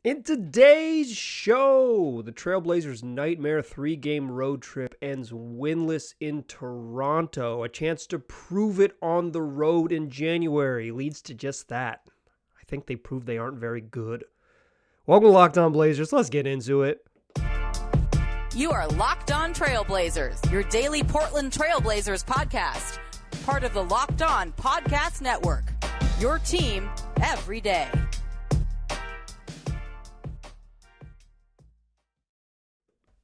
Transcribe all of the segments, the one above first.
In today's show, the Trailblazers' nightmare 3-game road trip ends winless in Toronto. A chance to prove it on the road in January leads to just that. I think they proved they aren't very good. Welcome to Locked On Blazers. Let's get into it. You are Locked On Trailblazers, your daily Portland Trailblazers podcast. Part of the Locked On Podcast Network. Your team every day.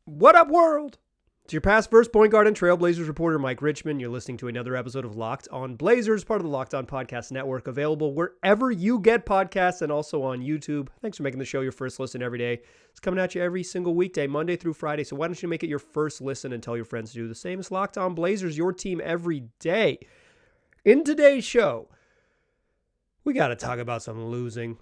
What up, world? It's your past first point guard and Trailblazers reporter, Mike Richmond. You're listening to another episode of Locked On Blazers, part of the Locked On Podcast Network, available wherever you get podcasts and also on YouTube. Thanks for making the show your first listen every day. It's coming at you every single weekday, Monday through Friday, so why don't you make it your first listen and tell your friends to do the same? As Locked On Blazers, your team every day. In today's show, we got to talk about some losing.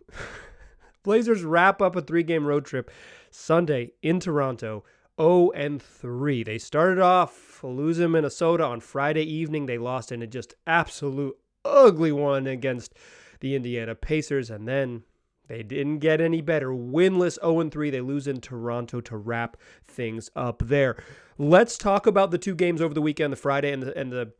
Blazers wrap up a 3-game road trip Sunday in Toronto. 0-3. They started off losing Minnesota on Friday evening. They lost in a just absolute ugly one against the Indiana Pacers, and then they didn't get any better. Winless 0-3. They lose in Toronto to wrap things up there. Let's talk about the two games over the weekend, the Friday and the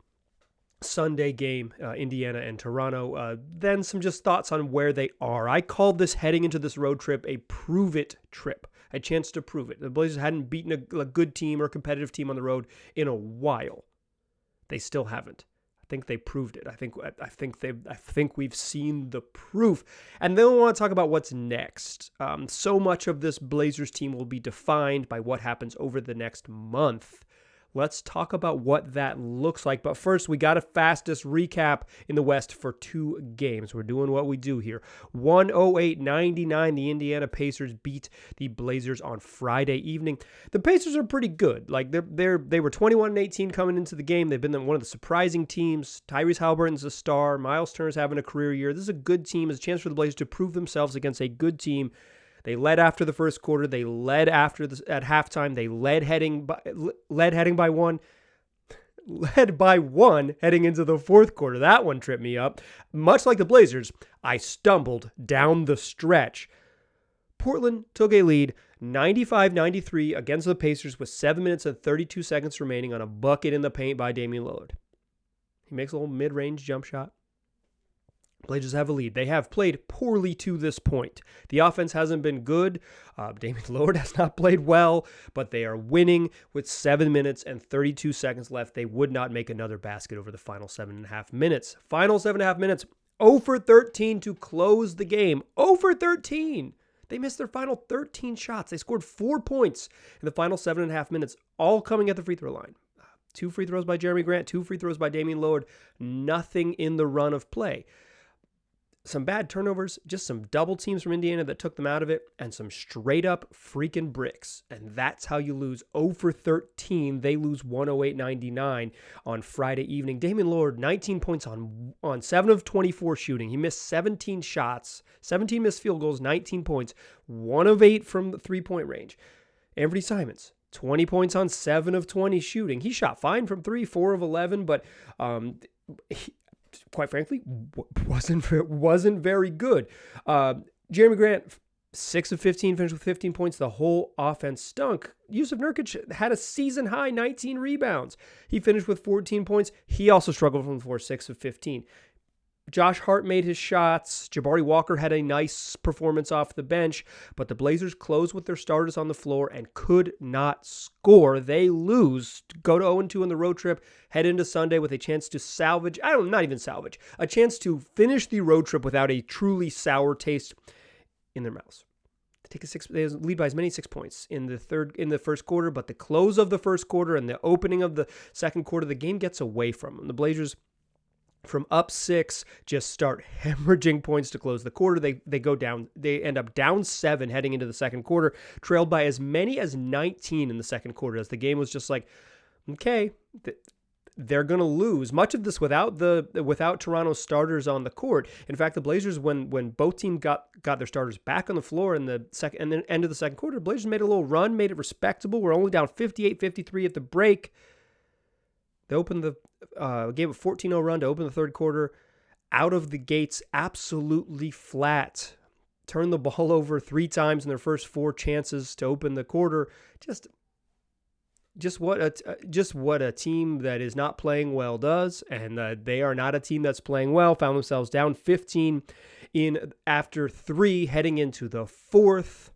Sunday game, Indiana and Toronto. Then some just thoughts on where they are. I called this heading into this road trip a prove-it trip. A chance to prove it. The Blazers hadn't beaten a good team or competitive team on the road in a while. They still haven't. I think they proved it. I think we've seen the proof. And then we want to talk about what's next. So much of this Blazers team will be defined by what happens over the next month. Let's talk about what that looks like. But first, we got a fastest recap in the West for 2 games. We're doing what we do here. 108-99, the Indiana Pacers beat the Blazers on Friday evening. The Pacers are pretty good. Like they were 21-18 coming into the game. They've been one of the surprising teams. Tyrese Haliburton's a star. Miles Turner's having a career year. This is a good team. It's a chance for the Blazers to prove themselves against a good team. They led after the first quarter. They led at halftime. They led by one heading into the fourth quarter. That one tripped me up. Much like the Blazers, I stumbled down the stretch. Portland took a lead 95-93 against the Pacers with 7 minutes and 32 seconds remaining on a bucket in the paint by Damian Lillard. He makes a little mid-range jump shot. Blazers have a lead. They have played poorly to this point. The offense hasn't been good. Damian Lillard has not played well, but they are winning with 7 minutes and 32 seconds left. They would not make another basket over the final 7.5 minutes. Final 7.5 minutes, 0 for 13 to close the game. 0 for 13. They missed their final 13 shots. They scored 4 points in the final 7.5 minutes, all coming at the free throw line. 2 free throws by Jeremy Grant, 2 free throws by Damian Lillard. Nothing in the run of play. Some bad turnovers, just some double teams from Indiana that took them out of it, and some straight up freaking bricks. And that's how you lose 0 for 13. They lose 108-99 on Friday evening. Damian Lillard, 19 points on 7 of 24 shooting. He missed 17 shots, 17 missed field goals, 19 points, 1 of 8 from the 3-point range. Anthony Simons, 20 points on 7 of 20 shooting. He shot fine from 3, 4 of 11, but quite frankly, wasn't very good. Jeremy Grant, 6 of 15, finished with 15 points. The whole offense stunk. Yusuf Nurkic had a season-high 19 rebounds. He finished with 14 points. He also struggled from the floor, 6 of 15. Josh Hart made his shots. Jabari Walker had a nice performance off the bench, but the Blazers closed with their starters on the floor and could not score. They lose, go to 0-2 on the road trip, head into Sunday with a chance to salvage, a chance to finish the road trip without a truly sour taste in their mouths. They lead by as many 6 points in the first quarter, but the close of the first quarter and the opening of the second quarter, the game gets away from them. The Blazers, from up 6, just start hemorrhaging points to close the quarter. They go down. They end up down 7 heading into the second quarter, trailed by as many as 19 in the second quarter, as the game was just like, okay, they're going to lose. Much of this without Toronto's starters on the court. In fact, the Blazers, when both teams got their starters back on the floor in the second and then end of the second quarter, the Blazers made a little run, made it respectable. We're only down 58-53 at the break. They opened gave a 14-0 run to open the third quarter. Out of the gates, absolutely flat. turned the ball over 3 times in their first 4 chances to open the quarter. Just what a team that is not playing well does, and they are not a team that's playing well. Found themselves down 15 after 3 heading into the 4th.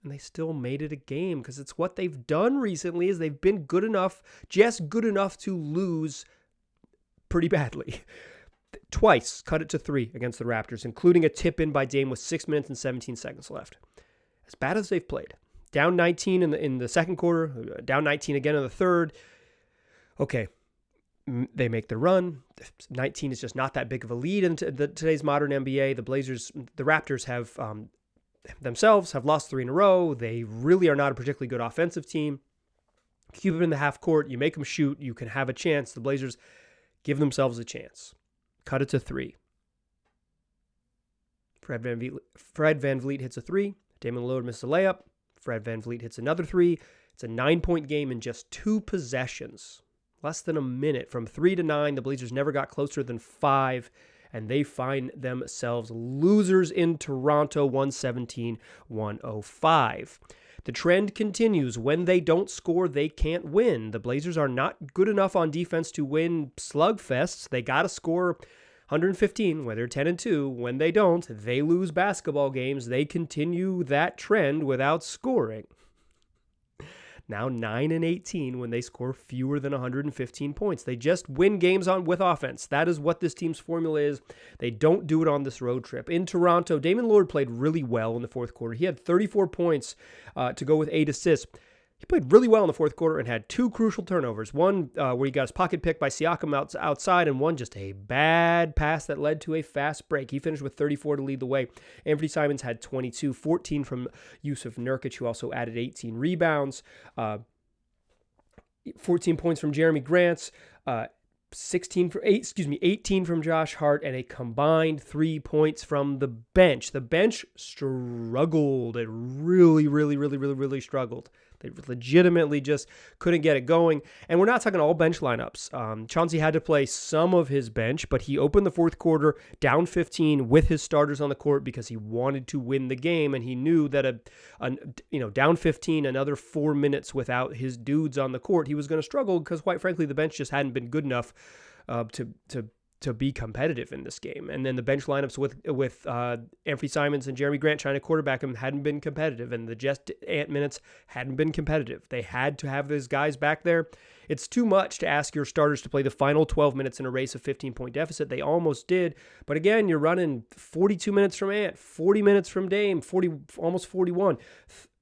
And they still made it a game because it's what they've done recently is they've been good enough, just good enough to lose pretty badly. Twice cut it to 3 against the Raptors, including a tip-in by Dame with 6 minutes and 17 seconds left. As bad as they've played. Down 19 in the second quarter, down 19 again in the third. Okay, they make the run. 19 is just not that big of a lead in today's modern NBA. The Raptors have themselves have lost 3 in a row. They really are not a particularly good offensive team. Keep them in the half court. You make them shoot. You can have a chance. The Blazers give themselves a chance. Cut it to 3. Fred VanVleet hits a 3. Damian Lillard misses a layup. Fred VanVleet hits another 3. It's a 9-point game in just 2 possessions. Less than a minute. From 3 to 9, the Blazers never got closer than 5. And they find themselves losers in Toronto, 117-105. The trend continues. When they don't score, they can't win. The Blazers are not good enough on defense to win slugfests. They got to score 115, where they're 10-2. When they don't, they lose basketball games. They continue that trend without scoring. Now 9-18 when they score fewer than 115 points. They just win games with offense. That is what this team's formula is. They don't do it on this road trip. In Toronto, Damian Lillard played really well in the fourth quarter. He had 34 points to go with 8 assists. He played really well in the fourth quarter and had 2 crucial turnovers. One where he got his pocket picked by Siakam outside, and one just a bad pass that led to a fast break. He finished with 34 to lead the way. Anthony Simons had 22, 14 from Yusuf Nurkic, who also added 18 rebounds, 14 points from Jeremy Grant, 18 from Josh Hart, and a combined 3 points from the bench. The bench struggled. It really struggled. They legitimately just couldn't get it going. And we're not talking all bench lineups. Chauncey had to play some of his bench, but he opened the fourth quarter down 15 with his starters on the court because he wanted to win the game, and he knew that down 15, another 4 minutes without his dudes on the court, he was going to struggle because, quite frankly, the bench just hadn't been good enough to be competitive in this game. And then the bench lineups with Anthony Simons and Jeremy Grant trying to quarterback him hadn't been competitive, and the just Ant minutes hadn't been competitive. They had to have those guys back there. It's too much to ask your starters to play the final 12 minutes in a race of 15-point deficit. They almost did. But again, you're running 42 minutes from Ant, 40 minutes from Dame, almost 41.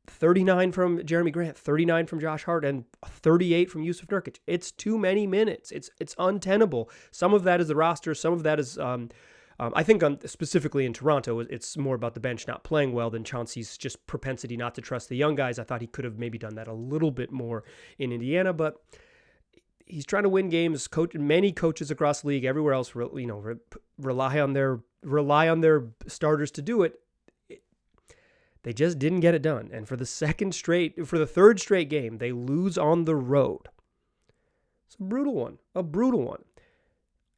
39 from Jeremy Grant, 39 from Josh Hart, and 38 from Yusuf Nurkic. It's too many minutes. It's untenable. Some of that is the roster. Some of that is, I think specifically in Toronto, it's more about the bench not playing well than Chauncey's just propensity not to trust the young guys. I thought he could have maybe done that a little bit more in Indiana, but he's trying to win games. Many coaches across the league, everywhere else, rely on their starters to do it. They just didn't get it done. And for the third straight game, they lose on the road. It's a brutal one.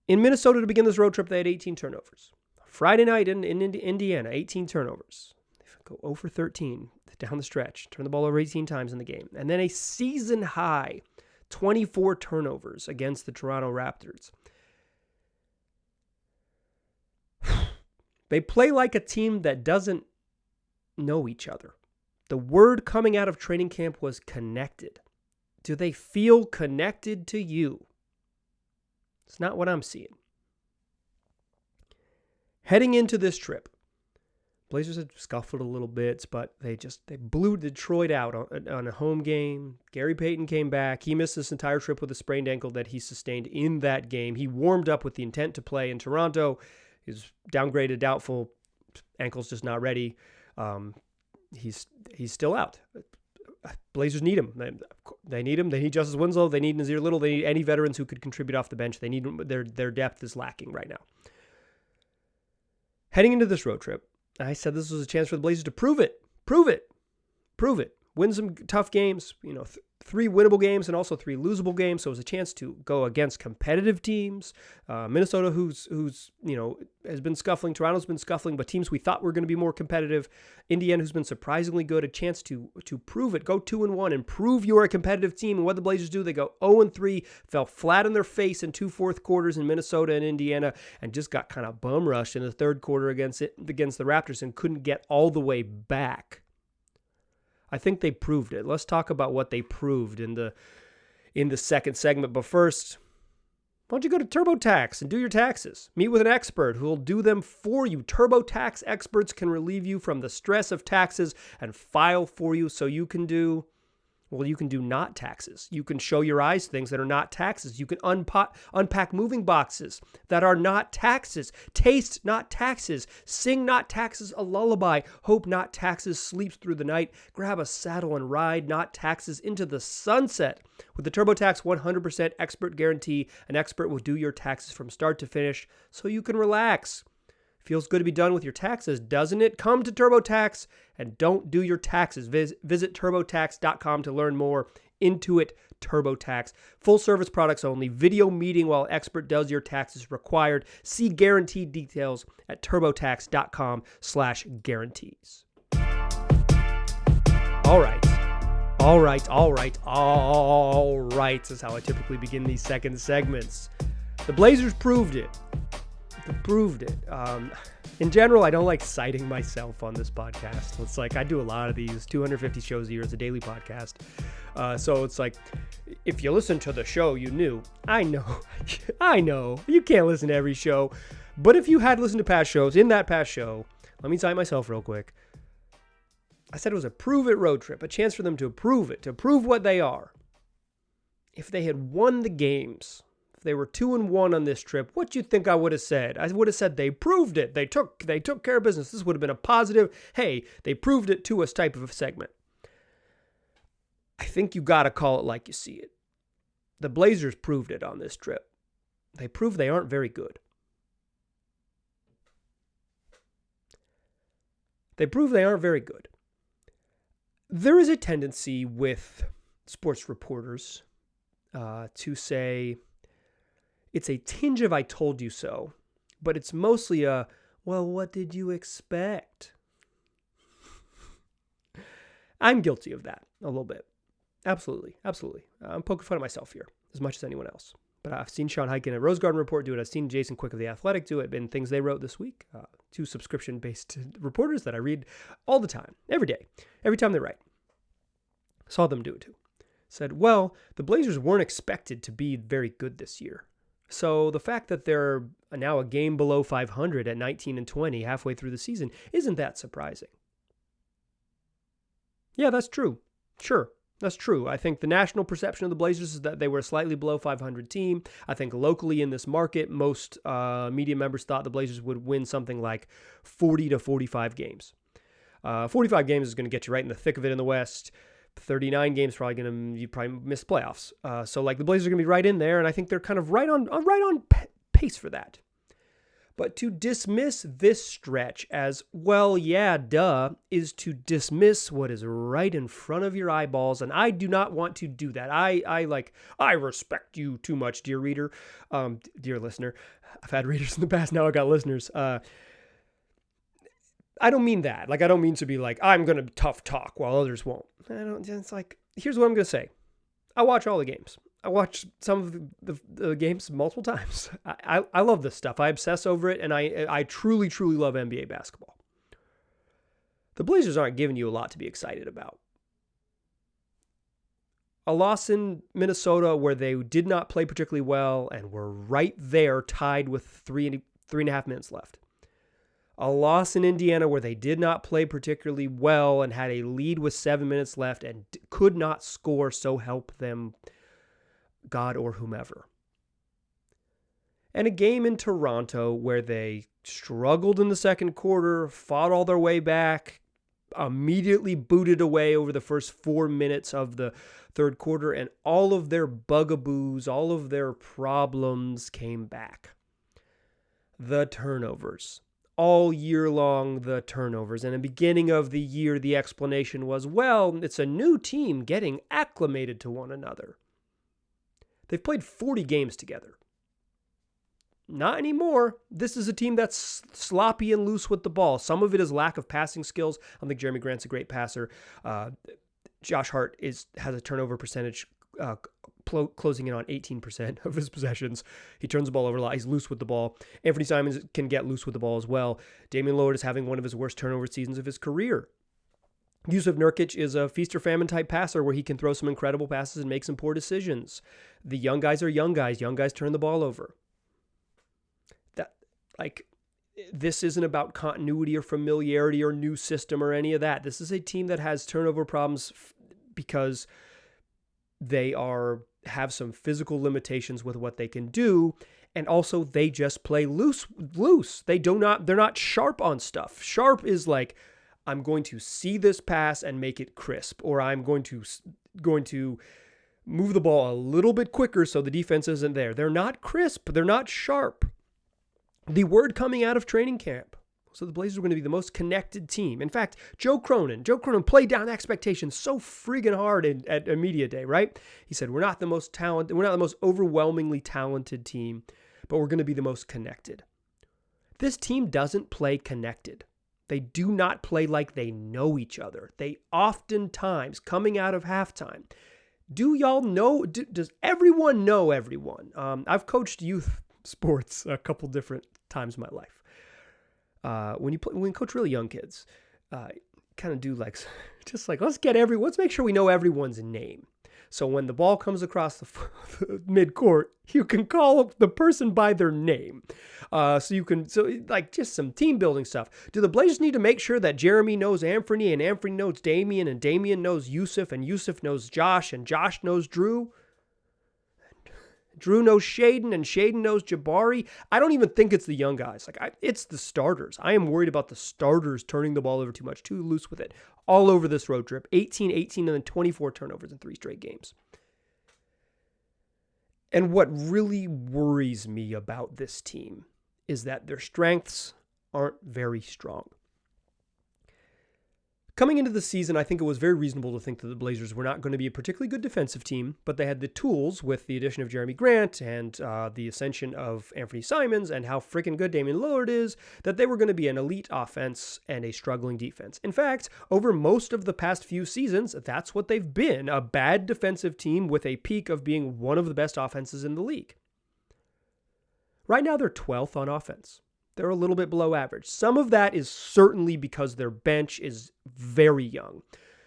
In Minnesota to begin this road trip, they had 18 turnovers. Friday night in Indiana, 18 turnovers. They go 0 for 13 down the stretch, turn the ball over 18 times in the game. And then a season high 24 turnovers against the Toronto Raptors. They play like a team that doesn't know each other. The word coming out of training camp was connected. Do they feel connected to you? It's not what I'm seeing. Heading into this trip, Blazers had scuffled a little bit, but they blew Detroit out on a home game. Gary Payton came back. He missed this entire trip with a sprained ankle that he sustained in that game. He warmed up with the intent to play in Toronto. He was downgraded, doubtful. Ankle's just not ready. He's still out. Blazers need him. They need him. They need Justice Winslow. They need Nazir Little. They need any veterans who could contribute off the bench. They need their depth is lacking right now. Heading into this road trip, I said this was a chance for the Blazers to prove it. win some tough games, 3 winnable games and also 3 losable games. So it was a chance to go against competitive teams. Minnesota, who's has been scuffling. Toronto's been scuffling, but teams we thought were going to be more competitive. Indiana, who's been surprisingly good, a chance to prove it. Go 2-1 and prove you're a competitive team. And what the Blazers do, they go 0-3, fell flat on their face in 2 fourth quarters in Minnesota and Indiana, and just got kind of bum rushed in the third quarter against the Raptors and couldn't get all the way back. I think they proved it. Let's talk about what they proved in the second segment. But first, why don't you go to TurboTax and do your taxes? Meet with an expert who will do them for you. TurboTax experts can relieve you from the stress of taxes and file for you so you can do not taxes. You can show your eyes things that are not taxes. You can unpack moving boxes that are not taxes. Taste not taxes. Sing not taxes a lullaby. Hope not taxes sleeps through the night. Grab a saddle and ride not taxes into the sunset. With the TurboTax 100% expert guarantee, an expert will do your taxes from start to finish so you can relax. Feels good to be done with your taxes, doesn't it? Come to TurboTax and don't do your taxes. Visit TurboTax.com to learn more. Intuit TurboTax. Full service products only. Video meeting while expert does your taxes required. See guaranteed details at TurboTax.com/guarantees. All right. This is how I typically begin these second segments. The Blazers proved it. In general, I don't like citing myself on this podcast. It's like I do a lot of these, 250 shows a year. It's a daily podcast. So it's like, if you listen to the show, you knew. I know. You can't listen to every show. But if you had listened to past shows, in that past show, let me cite myself real quick. I said it was a prove-it road trip, a chance for them to prove it, to prove what they are. If they had won the games, if they were 2-1 on this trip, what do you think I would have said? I would have said they proved it. They took care of business. This would have been a positive, hey, they proved it to us type of a segment. I think you got to call it like you see it. The Blazers proved it on this trip. They proved they aren't very good. There is a tendency with sports reporters to say, it's a tinge of I told you so, but it's mostly a, well, what did you expect? I'm guilty of that a little bit. Absolutely. I'm poking fun at myself here as much as anyone else. But I've seen Sean Highkin at Rose Garden Report do it. I've seen Jason Quick of The Athletic do it. Been things they wrote this week. 2 subscription-based reporters that I read all the time, every day, every time they write. Saw them do it too. Said, well, the Blazers weren't expected to be very good this year. So the fact that they're now a game below 500 at 19-20 halfway through the season isn't that surprising. Yeah, that's true. Sure, that's true. I think the national perception of the Blazers is that they were a slightly below 500 team. I think locally in this market, most media members thought the Blazers would win something like 40 to 45 games. 45 games is going to get you right in the thick of it in the West. 39 games you probably miss playoffs. So like the Blazers are going to be right in there, and I think they're kind of right on pace for that. But to dismiss this stretch as, well, yeah, duh, is to dismiss what is right in front of your eyeballs, and I do not want to do that. I respect you too much, dear reader, dear listener. I've had readers in the past, now I got listeners. I don't mean that. Like, I don't mean to be like, I'm going to tough talk while others won't. It's like, here's what I'm going to say. I watch all the games. I watch some of the games multiple times. I love this stuff. I obsess over it, and I truly, truly love NBA basketball. The Blazers aren't giving you a lot to be excited about. A loss in Minnesota where they did not play particularly well and were right there tied with 3.5 minutes left. A loss in Indiana where they did not play particularly well and had a lead with 7 minutes left and could not score, so help them God or whomever. And a game in Toronto where they struggled in the second quarter, fought all their way back, immediately booted away over the first 4 minutes of the third quarter, and all of their bugaboos, all of their problems came back. The turnovers. all year long the turnovers. And at the beginning of the year, the explanation was, well, it's a new team getting acclimated to one another. They've played 40 games together. Not anymore. This is a team that's sloppy and loose with the ball. Some of it is lack of passing skills. I don't think Jeremy Grant's a great passer. Josh Hart has a turnover percentage closing in on 18% of his possessions. He turns the ball over a lot. He's loose with the ball. Anthony Simons can get loose with the ball as well. Damian Lillard is having one of his worst turnover seasons of his career. Yusuf Nurkic is a feast or famine type passer where he can throw some incredible passes and make some poor decisions. The young guys are young guys. Young guys turn the ball over. This isn't about continuity or familiarity or new system or any of that. This is a team that has turnover problems because they have some physical limitations with what they can do, and also they just play loose. They're not sharp on stuff. Sharp is like, I'm going to see this pass and make it crisp, or I'm going to move the ball a little bit quicker so the defense isn't there. They're not crisp. They're not sharp. The word coming out of training camp, so the Blazers are going to be the most connected team. In fact, Joe Cronin played down expectations so friggin' hard at a media day, right? He said, we're not the most talented, we're not the most overwhelmingly talented team, but we're going to be the most connected. This team doesn't play connected. They do not play like they know each other. They oftentimes, coming out of halftime, do y'all know, does everyone know everyone? I've coached youth sports a couple different times in my life. When you coach really young kids, kind of do let's make sure we know everyone's name. So when the ball comes across the mid-court, you can call the person by their name. Just some team building stuff. Do the Blazers need to make sure that Jeremy knows Anthony and Anthony knows Damian and Damian knows Yusuf and Yusuf knows Josh and Josh knows Drew? Drew knows Shaden, and Shaden knows Jabari. I don't even think it's the young guys. It's the starters. I am worried about the starters turning the ball over too much, too loose with it. All over this road trip. 18, and then 24 turnovers in 3 straight games. And what really worries me about this team is that their strengths aren't very strong. Coming into the season, I think it was very reasonable to think that the Blazers were not going to be a particularly good defensive team, but they had the tools with the addition of Jeremy Grant and the ascension of Anthony Simons and how freaking good Damian Lillard is, that they were going to be an elite offense and a struggling defense. In fact, over most of the past few seasons, that's what they've been, a bad defensive team with a peak of being one of the best offenses in the league. Right now, they're 12th on offense. They're a little bit below average. Some of that is certainly because their bench is very young.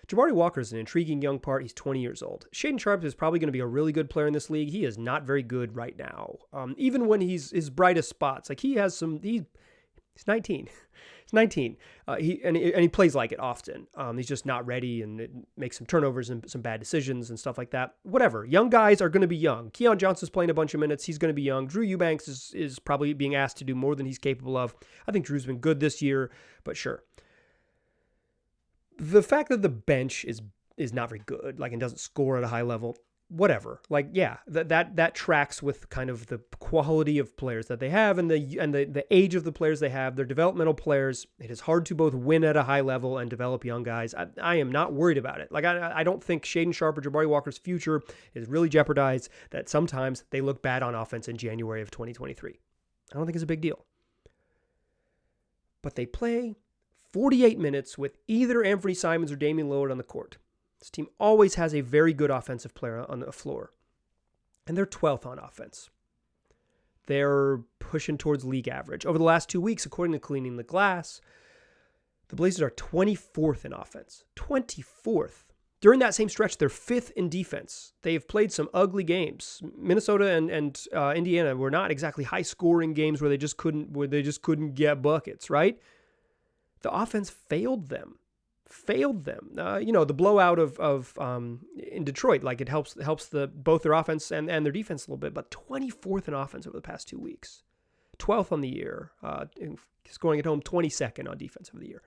Jabari Walker is an intriguing young part. He's 20 years old. Shaden Sharp is probably going to be a really good player in this league. He is not very good right now. Even when he's his brightest spots, he's 19. He's 19. He plays like it often. He's just not ready and it makes some turnovers and some bad decisions and stuff like that. Whatever. Young guys are going to be young. Keon Johnson's playing a bunch of minutes. He's going to be young. Drew Eubanks is probably being asked to do more than he's capable of. I think Drew's been good this year, but sure. The fact that the bench is not very good, and doesn't score at a high level, whatever. That tracks with kind of the quality of players that they have and the age of the players they have. They're developmental players. It is hard to both win at a high level and develop young guys. I am not worried about it. I don't think Shaden Sharp or Jabari Walker's future is really jeopardized, that sometimes they look bad on offense in January of 2023. I don't think it's a big deal. But they play 48 minutes with either Anthony Simons or Damian Lillard on the court. This team always has a very good offensive player on the floor. And they're 12th on offense. They're pushing towards league average. Over the last 2 weeks, according to Cleaning the Glass, the Blazers are 24th in offense. 24th. During that same stretch, they're 5th in defense. They've played some ugly games. Minnesota and Indiana were not exactly high-scoring games where they just couldn't get buckets, right? The offense failed them. The blowout of in Detroit, it helps both their offense and their defense a little bit, but 24th in offense over the past 2 weeks, 12th on the year, scoring at home, 22nd on defense over the year.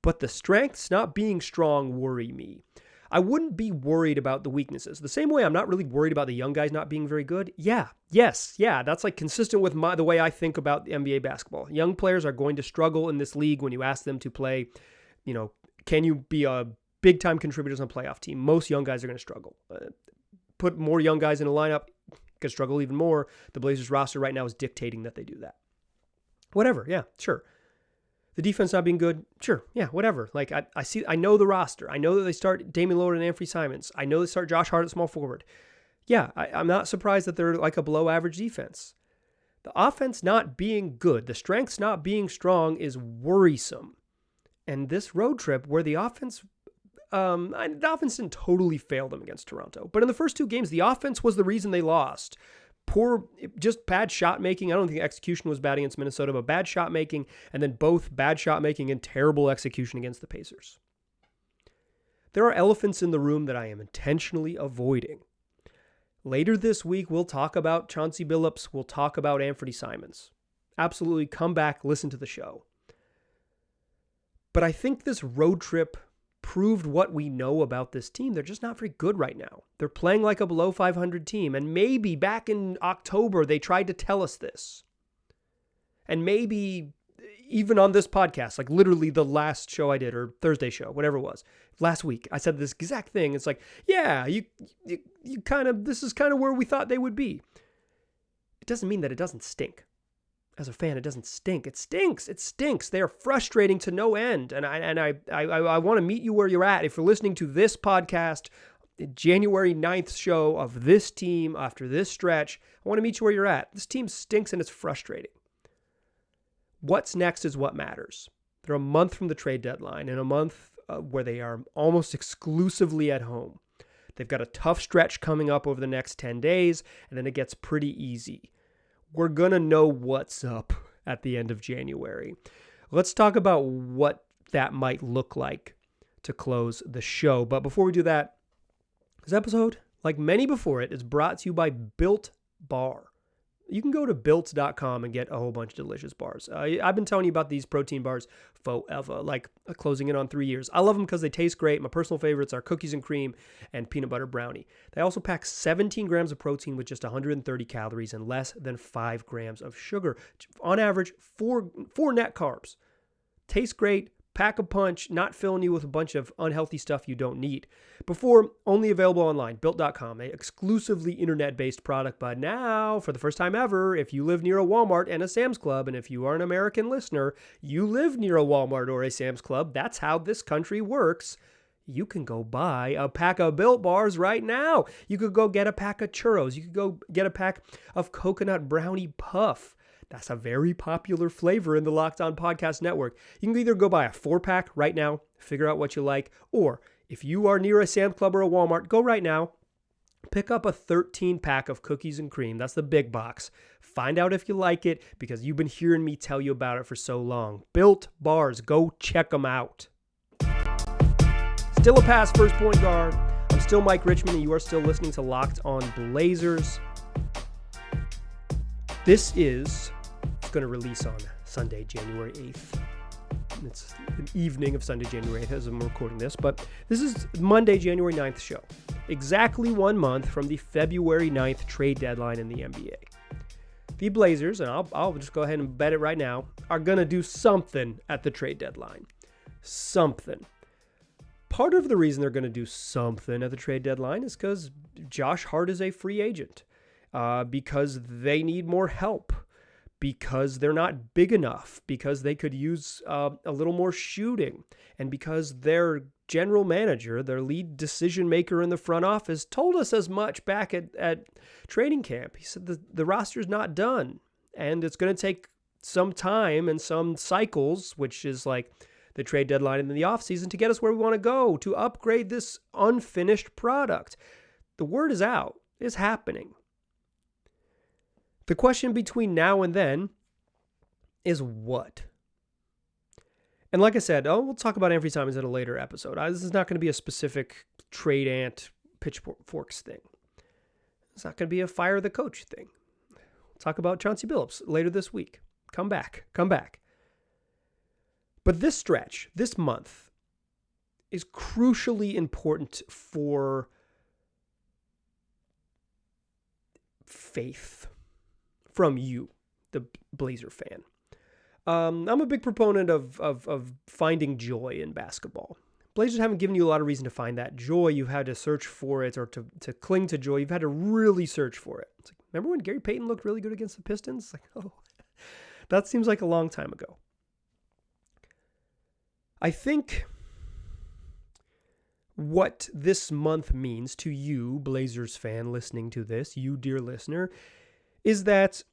But the strengths not being strong worry me. I wouldn't be worried about the weaknesses. The same way I'm not really worried about the young guys not being very good. Yes, that's like consistent with the way I think about the NBA basketball. Young players are going to struggle in this league when you ask them to play, can you be a big-time contributor on a playoff team? Most young guys are going to struggle. Put more young guys in a lineup, could struggle even more. The Blazers roster right now is dictating that they do that. Whatever, yeah, sure. The defense not being good, sure, yeah, whatever. Like, I know the roster. I know that they start Damian Lillard and Anthony Simons. I know they start Josh Hart at small forward. Yeah, I'm not surprised that they're like a below-average defense. The offense not being good, the strengths not being strong is worrisome. And this road trip where the offense didn't totally fail them against Toronto. But in the first two games, the offense was the reason they lost. Just bad shot making. I don't think execution was bad against Minnesota, but bad shot making, and then both bad shot making and terrible execution against the Pacers. There are elephants in the room that I am intentionally avoiding. Later this week, we'll talk about Chauncey Billups. We'll talk about Anthony Simons. Absolutely, come back, listen to the show. But I think this road trip proved what we know about this team. They're just not very good right now. They're playing like a below 500 team. And maybe back in October, they tried to tell us this. And maybe even on this podcast, like literally the last show I did, or Thursday show, whatever it was, last week, I said this exact thing. It's like, yeah, you this is kind of where we thought they would be. It doesn't mean that it doesn't stink. As a fan, it doesn't stink. It stinks. It stinks. They are frustrating to no end. And I want to meet you where you're at. If you're listening to this podcast, the January 9th show of this team after this stretch, I want to meet you where you're at. This team stinks and it's frustrating. What's next is what matters. They're a month from the trade deadline and a month where they are almost exclusively at home. They've got a tough stretch coming up over the next 10 days, and then it gets pretty easy. We're going to know what's up at the end of January. Let's talk about what that might look like to close the show. But before we do that, this episode, like many before it, is brought to you by Built Bar. You can go to built.com and get a whole bunch of delicious bars. I've been telling you about these protein bars forever, like closing in on 3 years. I love them because they taste great. My personal favorites are cookies and cream and peanut butter brownie. They also pack 17 grams of protein with just 130 calories and less than 5 grams of sugar. On average, four net carbs. Taste great. Pack a punch, not filling you with a bunch of unhealthy stuff you don't need. Before, only available online, Built.com, an exclusively internet-based product. But now, for the first time ever, if you live near a Walmart and a Sam's Club, and if you are an American listener, you live near a Walmart or a Sam's Club, that's how this country works. You can go buy a pack of Built Bars right now. You could go get a pack of churros. You could go get a pack of coconut brownie puff. That's a very popular flavor in the Locked On Podcast Network. You can either go buy a 4-pack right now, figure out what you like, or if you are near a Sam's Club or a Walmart, go right now, pick up a 13-pack of cookies and cream. That's the big box. Find out if you like it because you've been hearing me tell you about it for so long. Built Bars, go check them out. Still a pass first point guard. I'm still Mike Richmond, and you are still listening to Locked On Blazers. This is going to release on Sunday, January 8th. It's an evening of Sunday, January 8th as I'm recording this, but this is Monday, January 9th show. Exactly 1 month from the February 9th trade deadline in the NBA. The Blazers, and I'll just go ahead and bet it right now, are going to do something at the trade deadline. Something. Part of the reason they're going to do something at the trade deadline is because Josh Hart is a free agent. Because they need more help, because they're not big enough, because they could use a little more shooting, and because their general manager, their lead decision maker in the front office, told us as much back at training camp. He said the roster's not done, and it's going to take some time and some cycles, which is like the trade deadline and then the offseason, to get us where we want to go, to upgrade this unfinished product. The word is out. It's happening. The question between now and then is what? And like I said, we'll talk about Anthony Simons in a later episode. This is not going to be a specific trade ant pitchforks thing. It's not going to be a fire the coach thing. We'll talk about Chauncey Billups later this week. Come back. But this stretch, this month, is crucially important for faith from you, the Blazer fan. I'm a big proponent of finding joy in basketball. Blazers haven't given you a lot of reason to find that joy. You've had to search for it, or to cling to joy. You've had to really search for it. It's like, remember when Gary Payton looked really good against the Pistons? It's like, oh, that seems like a long time ago. I think what this month means to you, Blazers fan listening to this, you dear listener, is that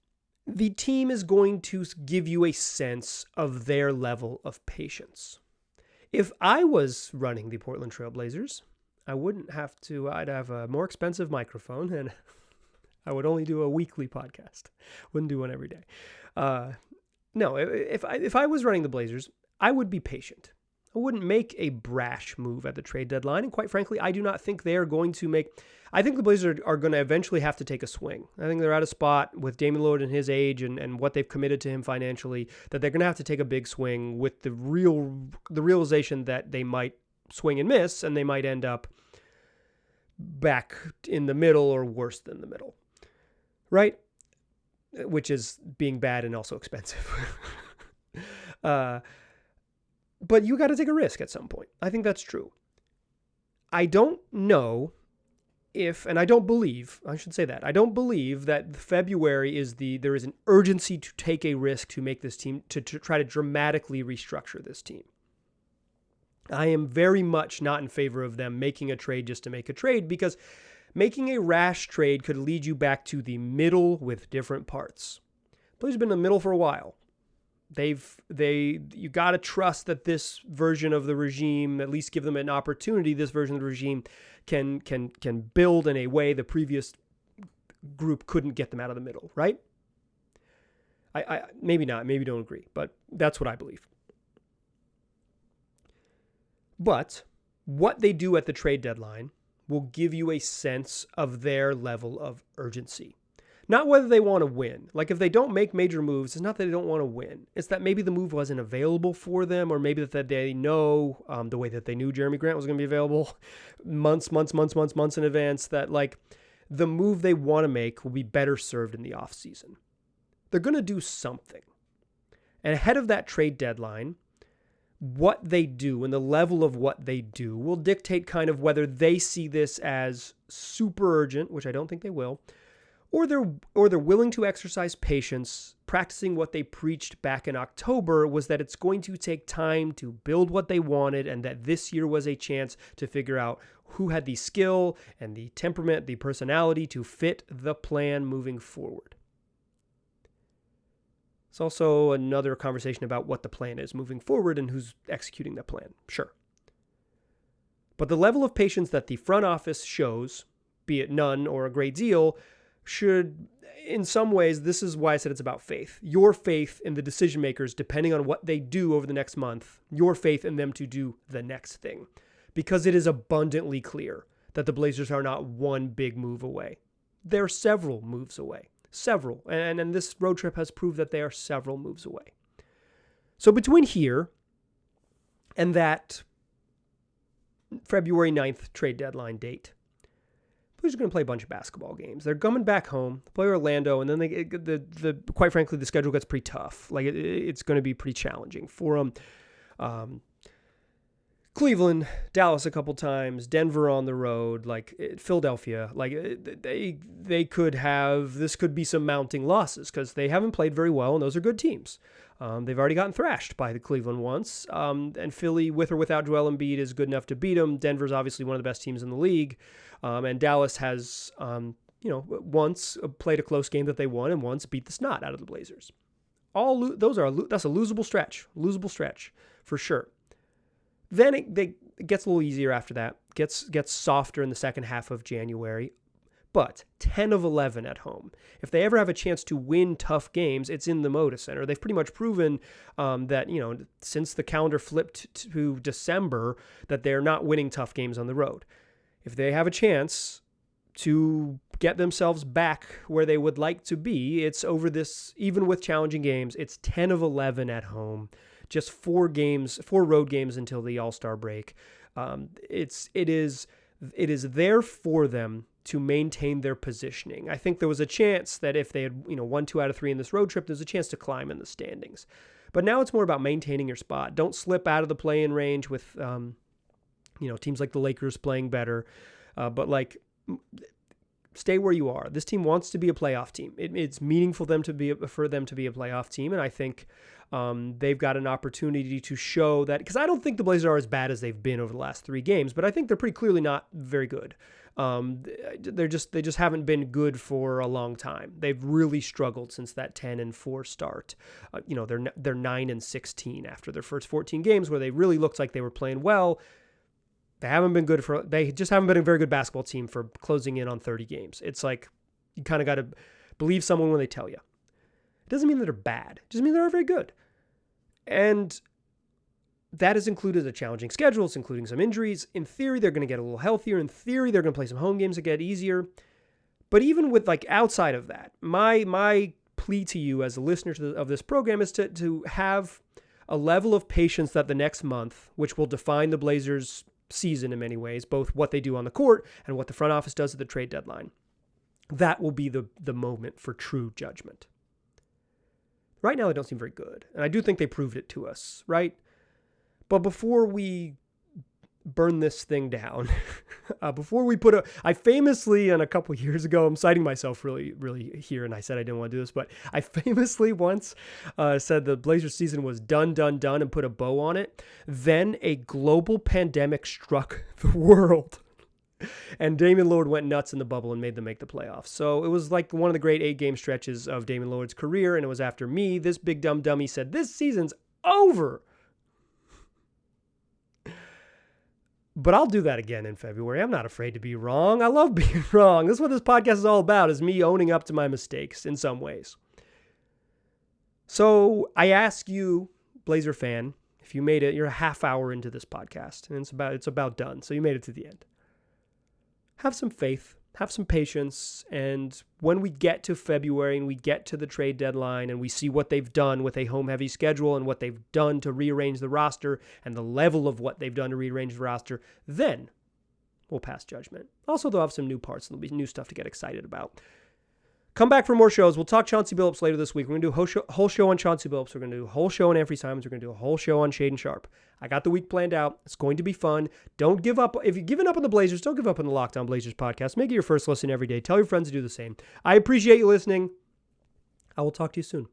the team is going to give you a sense of their level of patience. If I was running the Portland Trail Blazers, I'd have a more expensive microphone, and I would only do a weekly podcast. Wouldn't do one every day. No, if I was running the Blazers, I would be patient. I wouldn't make a brash move at the trade deadline. And quite frankly, I do not think they're going to make... I think the Blazers are going to eventually have to take a swing. I think they're at a spot with Damian Lillard and his age and what they've committed to him financially, that they're going to have to take a big swing with the realization that they might swing and miss, and they might end up back in the middle or worse than the middle. Right? Which is being bad and also expensive. But you got to take a risk at some point. I think that's true. I don't know if, and I don't believe, I should say that, I don't believe that February there is an urgency to take a risk to make this team, to try to dramatically restructure this team. I am very much not in favor of them making a trade just to make a trade, because making a rash trade could lead you back to the middle with different parts. Blazers have been in the middle for a while. You got to trust that this version of the regime, at least give them an opportunity, this version of the regime can build in a way the previous group couldn't get them out of the middle, right? I maybe not, maybe don't agree, but that's what I believe. But what they do at the trade deadline will give you a sense of their level of urgency. Not whether they want to win. Like, if they don't make major moves, it's not that they don't want to win. It's that maybe the move wasn't available for them, or maybe that they know, the way that they knew Jeremy Grant was going to be available months in advance, that like the move they want to make will be better served in the offseason. They're going to do something. And ahead of that trade deadline, what they do and the level of what they do will dictate kind of whether they see this as super urgent, which I don't think they will, or they're willing to exercise patience. Practicing what they preached back in October was that it's going to take time to build what they wanted, and that this year was a chance to figure out who had the skill and the temperament, the personality to fit the plan moving forward. It's also another conversation about what the plan is moving forward and who's executing the plan. Sure. But the level of patience that the front office shows, be it none or a great deal, should, in some ways, this is why I said it's about faith. Your faith in the decision makers, depending on what they do over the next month, your faith in them to do the next thing. Because it is abundantly clear that the Blazers are not one big move away. They're several moves away. Several. And this road trip has proved that they are several moves away. So between here and that February 9th trade deadline date, Blazers are going to play a bunch of basketball games. They're coming back home, play Orlando, and then quite frankly, the schedule gets pretty tough. Like it's going to be pretty challenging for them. Cleveland, Dallas a couple times, Denver on the road, like Philadelphia. Like they could have, this could be some mounting losses because they haven't played very well, and those are good teams. They've already gotten thrashed by the Cleveland once, and Philly, with or without Joel Embiid, is good enough to beat them. Denver's obviously one of the best teams in the league, and Dallas has, once played a close game that they won, and once beat the snot out of the Blazers. That's a losable stretch for sure. Then it gets a little easier after that. Gets softer in the second half of January. But 10 of 11 at home. If they ever have a chance to win tough games, it's in the Moda Center. They've pretty much proven that, since the calendar flipped to December, that they're not winning tough games on the road. If they have a chance to get themselves back where they would like to be, it's over this, even with challenging games, it's 10 of 11 at home. just 4 road games until the All-Star break. It is there for them to maintain their positioning. I think there was a chance that if they had, won 2 out of 3 in this road trip, there's a chance to climb in the standings. But now it's more about maintaining your spot. Don't slip out of the play-in range with, teams like the Lakers playing better. But stay where you are. This team wants to be a playoff team. It's meaningful for them to be a playoff team, and I think they've got an opportunity to show that, because I don't think the Blazers are as bad as they've been over the last 3 games, but I think they're pretty clearly not very good. They just haven't been good for a long time. They've really struggled since that 10-4 start. They're 9-16 after their first 14 games, where they really looked like they were playing well. They just haven't been a very good basketball team for closing in on 30 games. It's like, you kind of got to believe someone when they tell you. It doesn't mean that they're bad. It just means they're very good. And that has included a challenging schedule. It's including some injuries. In theory, they're going to get a little healthier. In theory, they're going to play some home games that get easier. But even with outside of that, my plea to you as a listener of this program is to have a level of patience that the next month, which will define the Blazers' season in many ways, both what they do on the court and what the front office does at the trade deadline, that will be the moment for true judgment. Right now, they don't seem very good. And I do think they proved it to us, right? But before we burn this thing down, I famously, and a couple years ago, I'm citing myself really, really here, and I said I didn't want to do this, but I famously once said the Blazers season was done, and put a bow on it. Then a global pandemic struck the world. And Damian Lillard went nuts in the bubble and made them make the playoffs. So it was like one of the great 8-game stretches of Damian Lillard's career, and it was after me, this big dumb dummy, said, this season's over. But I'll do that again in February. I'm not afraid to be wrong. I love being wrong. This is what this podcast is all about, is me owning up to my mistakes in some ways. So I ask you, Blazer fan, if you made it, you're a half hour into this podcast, and it's about done. So you made it to the end. Have some faith, have some patience, and when we get to February and we get to the trade deadline and we see what they've done with a home-heavy schedule and what they've done to rearrange the roster and the level of what they've done to rearrange the roster, then we'll pass judgment. Also, they'll have some new parts and there'll be new stuff to get excited about. Come back for more shows. We'll talk Chauncey Billups later this week. We're going to do a whole show on Chauncey Billups. We're going to do a whole show on Anthony Simons. We're going to do a whole show on Shaedon Sharpe. I got the week planned out. It's going to be fun. Don't give up. If you've given up on the Blazers, don't give up on the Locked On Blazers podcast. Make it your first listen every day. Tell your friends to do the same. I appreciate you listening. I will talk to you soon.